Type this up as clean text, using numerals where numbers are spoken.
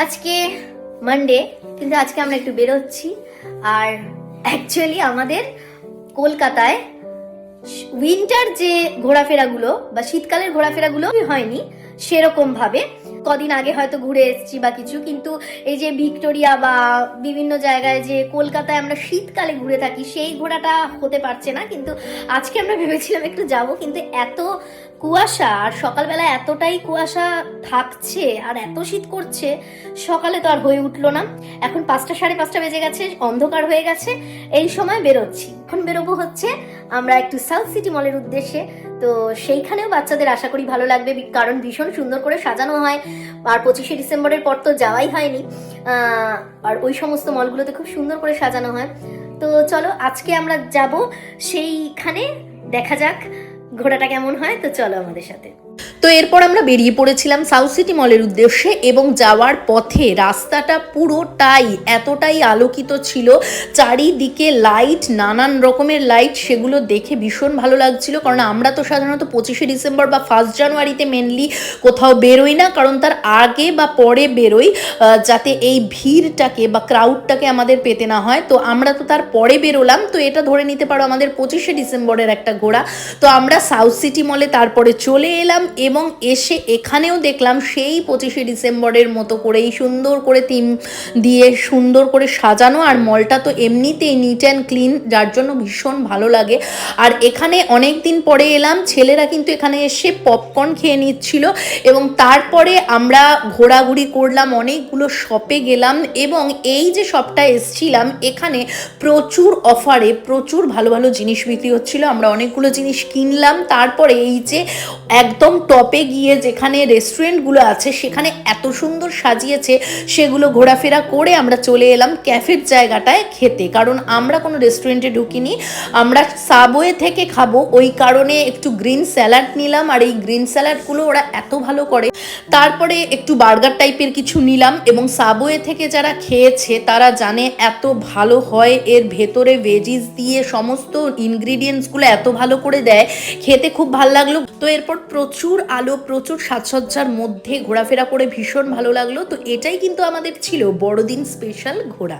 আজকে মানডে, কিন্তু আজকে আমরা একটু বেরোচ্ছি। আর অ্যাকচুয়ালি আমাদের কলকাতায় উইন্টার যে ঘোরাফেরাগুলো বা শীতকালের ঘোরাফেরাগুলো হয়নি সেরকম ভাবে। কদিন আগে হয়তো ঘুরে এসেছি বা কিছু, কিন্তু এই যে ভিক্টোরিয়া বা বিভিন্ন জায়গায় যে কলকাতায় আমরা শীতকালে ঘুরে থাকি সেই ঘোরাটা হতে পারছে না। কিন্তু আজকে আমরা ভেবেছিলাম একটু যাব, কিন্তু এত কুয়াশা আর সকালবেলা এতটাই কুয়াশা থাকছে আর এত শীত করছে, সকালে তো আর হয়ে উঠলো না। এখন 5টা সাড়ে 5টা বেজে গেছে, অন্ধকার হয়ে গেছে, এই সময় বেরোচ্ছি। এখন বেরোবো হচ্ছে আমরা একটু সাউথ সিটি মলের উদ্দেশ্যে। তো সেইখানেও বাচ্চাদের আশা করি ভালো লাগবে, কারণ ভীষণ সুন্দর করে সাজানো হয়। আর 25শে ডিসেম্বরের পর তো যাওয়াই হয়নি, আর ওই সমস্ত মলগুলোতে খুব সুন্দর করে সাজানো হয়। তো চলো আজকে আমরা যাব সেইখানে, দেখা যাক ঘোড়াটা কেমন হয়। তো চলো আমাদের সাথে। তো এরপর আমরা বেরিয়ে পড়েছিলাম সাউথ সিটি মলের উদ্দেশ্যে, এবং যাওয়ার পথে রাস্তাটা পুরোটাই এতটাই আলোকিত ছিল, চারিদিকে লাইট, নানান রকমের লাইট, সেগুলো দেখে ভীষণ ভালো লাগছিল। কারণ আমরা তো সাধারণত 25শে ডিসেম্বর বা 1 জানুয়ারিতে মেনলি কোথাও বেরোই না, কারণ তার আগে বা পরে বেরোই, যাতে এই ভিড়টাকে বা ক্রাউডটাকে আমাদের পেতে না হয়। তো আমরা তো তার পরে বেরোলাম, তো এটা ধরে নিতে পারো আমাদের 25শে ডিসেম্বরের একটা ঘোরা। তো আমরা সাউথ সিটি মলে তারপরে চলে এলাম, এবং এসে এখানেও দেখলাম সেই 25শে ডিসেম্বরের মতো করেই সুন্দর করে থিম দিয়ে সুন্দর করে সাজানো। আর মলটা তো এমনিতেই নিট অ্যান্ড ক্লিন, যার জন্য ভীষণ ভালো লাগে। আর এখানে অনেক দিন পরে এলাম, ছেলেরা কিন্তু এখানে এসে পপকর্ন খেয়ে নিচ্ছিল, এবং তারপরে আমরা ঘোরাঘুরি করলাম, অনেকগুলো শপে গেলাম। এবং এই যে শপটা এসছিলাম, এখানে প্রচুর অফারে প্রচুর ভালো ভালো জিনিস বিক্রি হচ্ছিল। আমরা অনেকগুলো জিনিস কিনলাম। তারপরে এই যে একদম টপে গিয়ে যেখানে রেস্টুরেন্টগুলো আছে সেখানে এত সুন্দর সাজিয়েছে, সেগুলো ঘোরাফেরা করে আমরা চলে এলাম ক্যাফের জায়গাটায় খেতে। কারণ আমরা কোনো রেস্টুরেন্টে ঢুকিনি, আমরা সাবওয়ে থেকে খাবো, ওই কারণে একটু গ্রিন স্যালাড নিলাম। আর এই গ্রিন স্যালাডগুলো ওরা এত ভালো করে। তারপরে একটু বার্গার টাইপের কিছু নিলাম, এবং সাবওয়ে থেকে যারা খেয়েছে তারা জানে এত ভালো হয়। এর ভেতরে ভেজিস দিয়ে সমস্ত ইনগ্রিডিয়েন্টসগুলো এত ভালো করে দেয়, খেতে খুব ভালো লাগলো। তো এরপর প্রচুর আলো, প্রচুর সাজসজ্জার মধ্যে ঘোরাফেরা করে ভীষণ ভালো লাগলো। তো এটাই কিন্তু আমাদের ছিল বড়দিন স্পেশাল ঘোরা।